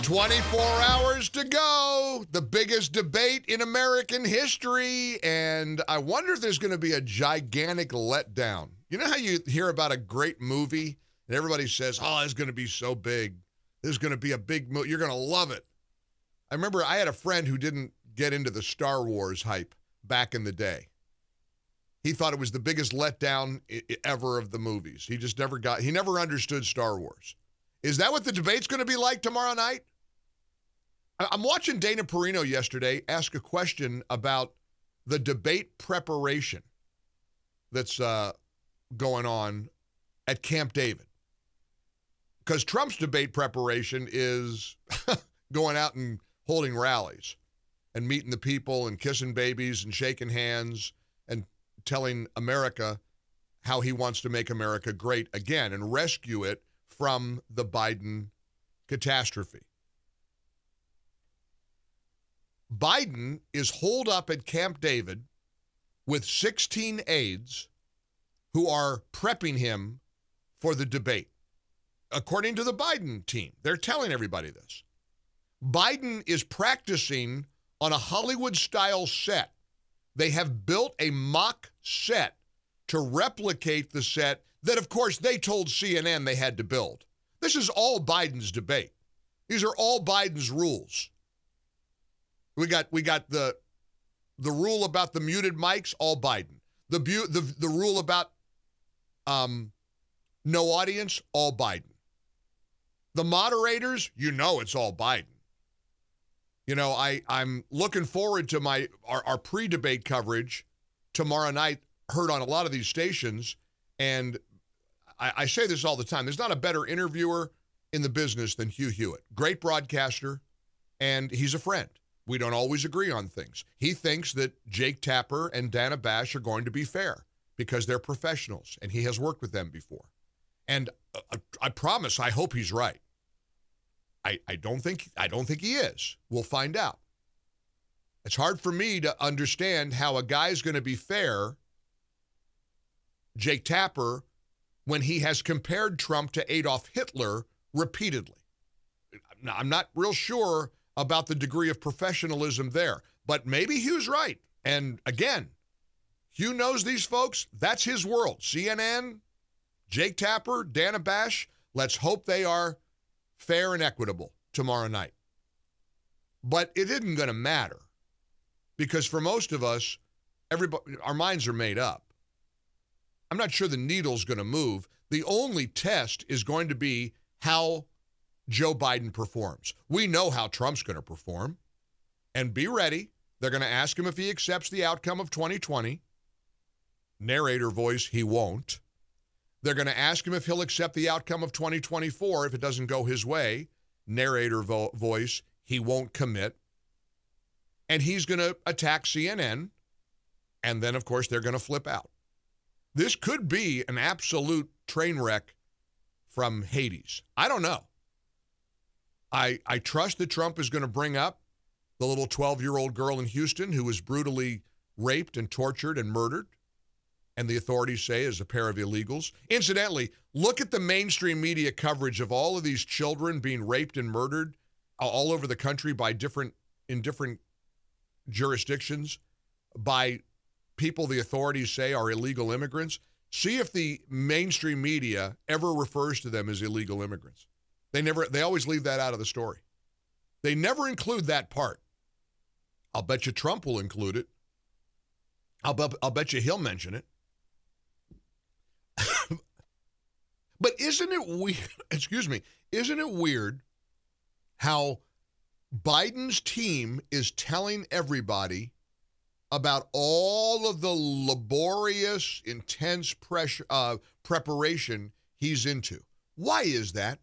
24 hours to go. The biggest debate in American history. And I wonder if there's going to be a gigantic letdown. You know how you hear about a great movie and everybody says, oh, it's going to be so big. There's going to be a big movie. You're going to love it. I remember I had a friend who didn't get into the Star Wars hype back in the day. He thought it was the biggest letdown ever of the movies. He just never understood Star Wars. Is that what the debate's going to be like tomorrow night? I'm watching Dana Perino yesterday ask a question about the debate preparation that's going on at Camp David. Because Trump's debate preparation is going out and holding rallies and meeting the people and kissing babies and shaking hands and telling America how he wants to make America great again and rescue it from the Biden catastrophe. Biden is holed up at Camp David with 16 aides who are prepping him for the debate. According to the Biden team, they're telling everybody this. Biden is practicing on a Hollywood-style set. They have built a mock set to replicate the set that, of course, they told CNN they had to build. This is all Biden's debate. These are all Biden's rules. We got the rule about the muted mics, all Biden. The rule about no audience, all Biden. The moderators, it's all Biden. I'm looking forward to our pre-debate coverage tomorrow night, heard on a lot of these stations, and I say this all the time. There's not a better interviewer in the business than Hugh Hewitt. Great broadcaster, and he's a friend. We don't always agree on things. He thinks that Jake Tapper and Dana Bash are going to be fair because they're professionals, and he has worked with them before. And I promise, I hope he's right. I don't think he is. We'll find out. It's hard for me to understand how a guy's going to be fair, Jake Tapper, when he has compared Trump to Adolf Hitler repeatedly. I'm not real sure about the degree of professionalism there, but maybe Hugh's right. And again, Hugh knows these folks. That's his world. CNN, Jake Tapper, Dana Bash, let's hope they are fair and equitable tomorrow night. But it isn't going to matter because for most of us, our minds are made up. I'm not sure the needle's going to move. The only test is going to be how Joe Biden performs. We know how Trump's going to perform. And be ready. They're going to ask him if he accepts the outcome of 2020. Narrator voice, he won't. They're going to ask him if he'll accept the outcome of 2024 if it doesn't go his way. Narrator voice, he won't commit. And he's going to attack CNN. And then, of course, they're going to flip out. This could be an absolute train wreck from Hades. I don't know. I trust that Trump is going to bring up the little 12-year-old girl in Houston who was brutally raped and tortured and murdered, and the authorities say is a pair of illegals. Incidentally, look at the mainstream media coverage of all of these children being raped and murdered all over the country in different jurisdictions by people the authorities say are illegal immigrants. See if the mainstream media ever refers to them as illegal immigrants. They always leave that out of the story. They never include that part. I'll bet you Trump will include it. I'll bet you he'll mention it. But isn't it weird, isn't it weird how Biden's team is telling everybody about all of the laborious, intense preparation he's into? Why is that?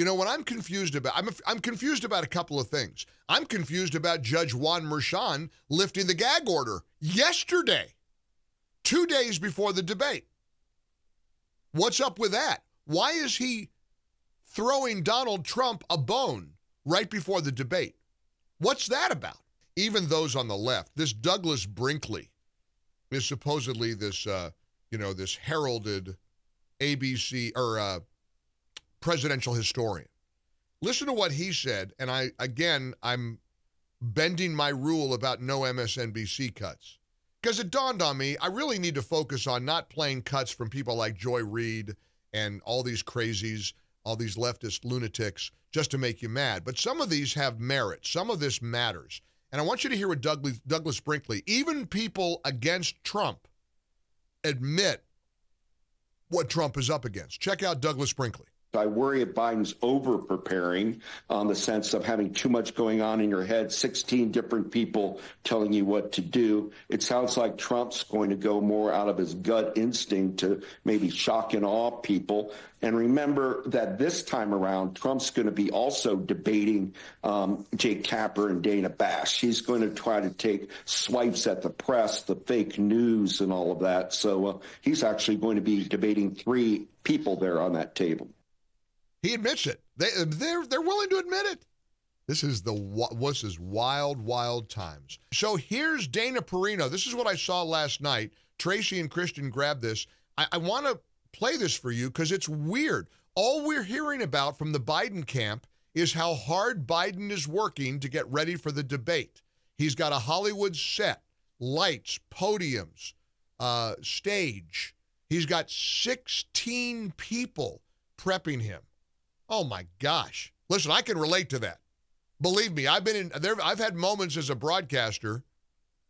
What I'm confused about, I'm confused about a couple of things. I'm confused about Judge Juan Merchan lifting the gag order yesterday, 2 days before the debate. What's up with that? Why is he throwing Donald Trump a bone right before the debate? What's that about? Even those on the left, this Douglas Brinkley is supposedly this, this heralded ABC or presidential historian. Listen to what he said, and I'm bending my rule about no MSNBC cuts. Because it dawned on me, I really need to focus on not playing cuts from people like Joy Reid and all these crazies, all these leftist lunatics, just to make you mad. But some of these have merit. Some of this matters. And I want you to hear what Douglas Brinkley, even people against Trump, admit what Trump is up against. Check out Douglas Brinkley. I worry if Biden's over-preparing on the sense of having too much going on in your head, 16 different people telling you what to do. It sounds like Trump's going to go more out of his gut instinct to maybe shock and awe people. And remember that this time around, Trump's going to be also debating Jake Tapper and Dana Bash. He's going to try to take swipes at the press, the fake news, and all of that. So he's actually going to be debating 3 people there on that table. He admits it. They're willing to admit it. This is wild, wild times. So here's Dana Perino. This is what I saw last night. Tracy and Christian grabbed this. I want to play this for you because it's weird. All we're hearing about from the Biden camp is how hard Biden is working to get ready for the debate. He's got a Hollywood set, lights, podiums, stage. He's got 16 people prepping him. Oh my gosh. Listen, I can relate to that. Believe me, I've had moments as a broadcaster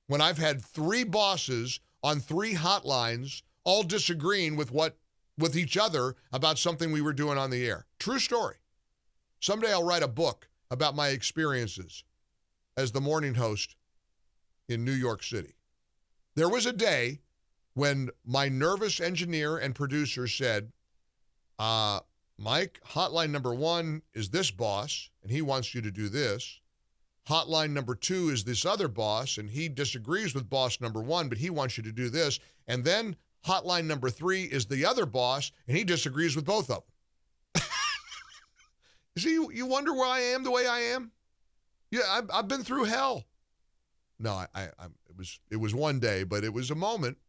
when I've had 3 bosses on 3 hotlines all disagreeing with each other about something we were doing on the air. True story. Someday I'll write a book about my experiences as the morning host in New York City. There was a day when my nervous engineer and producer said, Mike, hotline number 1 is this boss, and he wants you to do this. Hotline number 2 is this other boss, and he disagrees with boss number 1, but he wants you to do this. And then hotline number 3 is the other boss, and he disagrees with both of them. See, you wonder why I am the way I am? Yeah, I've been through hell. No, it was one day, but it was a moment.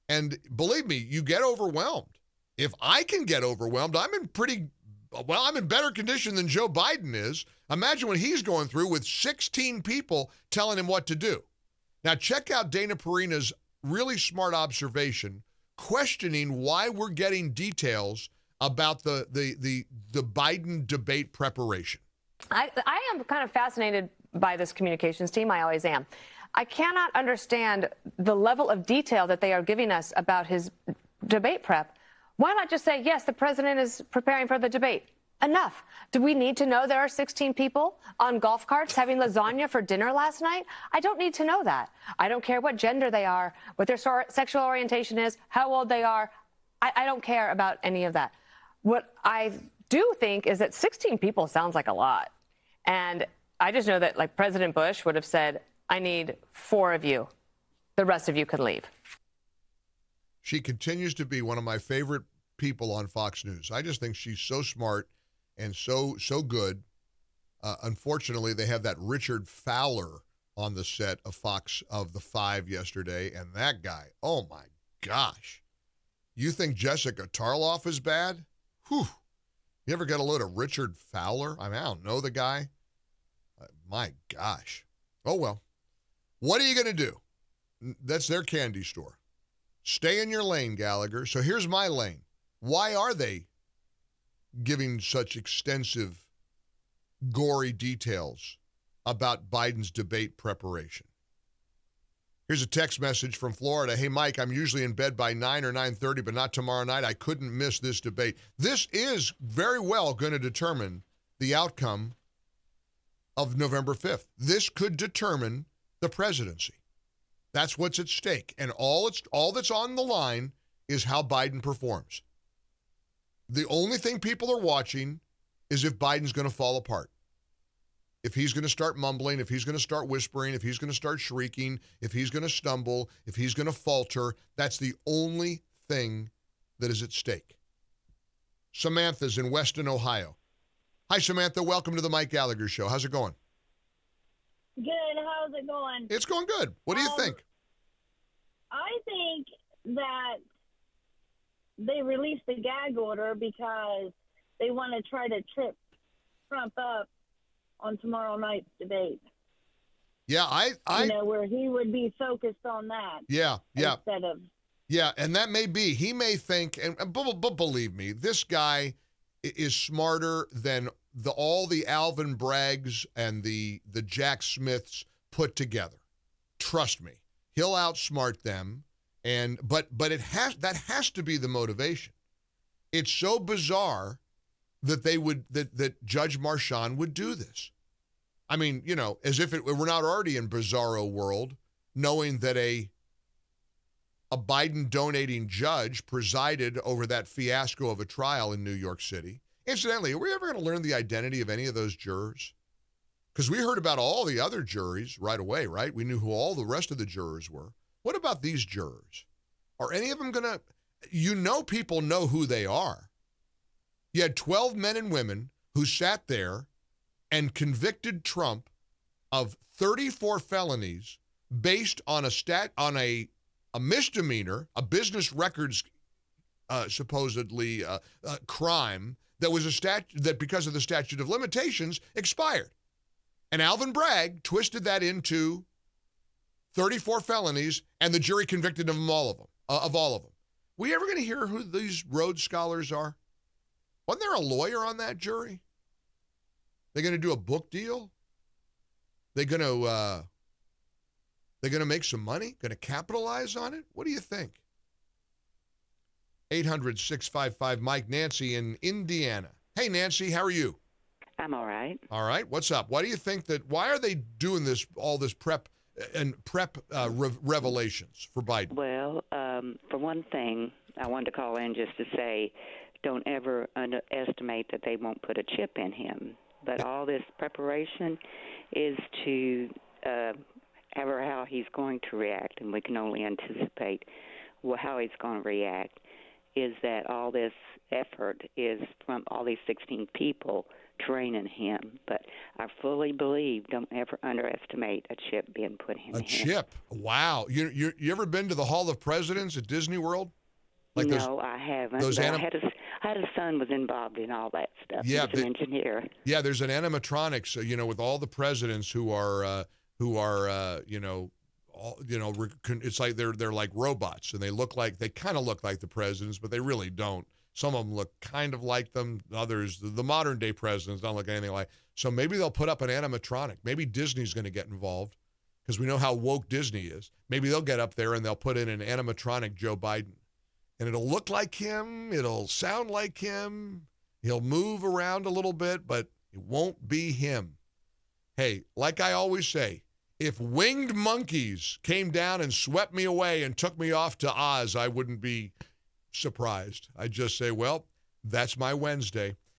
And believe me, you get overwhelmed. If I can get overwhelmed, I'm in better condition than Joe Biden is. Imagine what he's going through with 16 people telling him what to do. Now, check out Dana Perino's really smart observation, questioning why we're getting details about the Biden debate preparation. I am kind of fascinated by this communications team. I always am. I cannot understand the level of detail that they are giving us about his debate prep. Why not just say, yes, the president is preparing for the debate? Enough. Do we need to know there are 16 people on golf carts having lasagna for dinner last night? I don't need to know that. I don't care what gender they are, what their sexual orientation is, how old they are. I don't care about any of that. What I do think is that 16 people sounds like a lot. And I just know that, like, President Bush would have said, I need 4 of you. The rest of you can leave. She continues to be one of my favorite people on Fox News. I just think she's so smart and so good. Unfortunately, they have that Richard Fowler on the set of Fox of the 5 yesterday, and that guy, oh my gosh. You think Jessica Tarloff is bad? Whew. You ever get a load of Richard Fowler? I don't know the guy. My gosh. Oh, well. What are you going to do? That's their candy store. Stay in your lane, Gallagher. So here's my lane. Why are they giving such extensive, gory details about Biden's debate preparation? Here's a text message from Florida. Hey, Mike, I'm usually in bed by 9 or 9:30, but not tomorrow night. I couldn't miss this debate. This is very well going to determine the outcome of November 5th. This could determine the presidency. That's what's at stake. And all that's on the line is how Biden performs. The only thing people are watching is if Biden's going to fall apart. If he's going to start mumbling, if he's going to start whispering, if he's going to start shrieking, if he's going to stumble, if he's going to falter, that's the only thing that is at stake. Samantha's in Weston, Ohio. Hi, Samantha. Welcome to the Mike Gallagher Show. How's it going? Good. How's it going? It's going good. What do you think? I think that they released the gag order because they want to try to trip Trump up on tomorrow night's debate. Yeah, where he would be focused on that. Yeah. Instead of. Yeah, and that may be. He may think, but believe me, this guy is smarter than all the Alvin Braggs and the Jack Smiths put together. Trust me, he'll outsmart them. But that has to be the motivation. It's so bizarre that that Judge Marchand would do this. I mean, as if we're not already in bizarro world, knowing that a Biden donating judge presided over that fiasco of a trial in New York City. Incidentally, are we ever going to learn the identity of any of those jurors? Because we heard about all the other juries right away, right? We knew who all the rest of the jurors were. What about these jurors? Are any of them going to, people know who they are. You had 12 men and women who sat there and convicted Trump of 34 felonies based on a misdemeanor, a business records supposedly crime that was that because of the statute of limitations expired. And Alvin Bragg twisted that into 34 felonies, and the jury convicted him of all of them. We ever going to hear who these Rhodes Scholars are? Wasn't there a lawyer on that jury? They're going to do a book deal? They're going to make some money? Going to capitalize on it? What do you think? 800-655-Mike. Nancy in Indiana. Hey, Nancy, how are you? I'm all right. All right. What's up? Why do you think why are they doing all this prep revelations for Biden? Well, for one thing, I wanted to call in just to say, don't ever underestimate that they won't put a chip in him. But all this preparation is to ever how he's going to react, and we can only anticipate how he's going to react, is that all this effort is from all these 16 people training him. But I fully believe, don't ever underestimate a chip being put in him. A chip? Wow. You ever been to the Hall of Presidents at Disney World? No, I haven't. I had a son was involved in all that stuff. Yeah, he's an engineer. Yeah, there's an animatronics, with all the presidents who are it's like they're like robots, and they kind of look like the presidents, but they really don't. Some of them look kind of like them. Others, the modern day presidents, don't look anything like. So maybe they'll put up an animatronic. Maybe Disney's going to get involved because we know how woke Disney is. Maybe they'll get up there and they'll put in an animatronic Joe Biden. And it'll look like him. It'll sound like him. He'll move around a little bit, but it won't be him. Hey, like I always say, if winged monkeys came down and swept me away and took me off to Oz, I wouldn't be surprised. I'd just say, well, that's my Wednesday.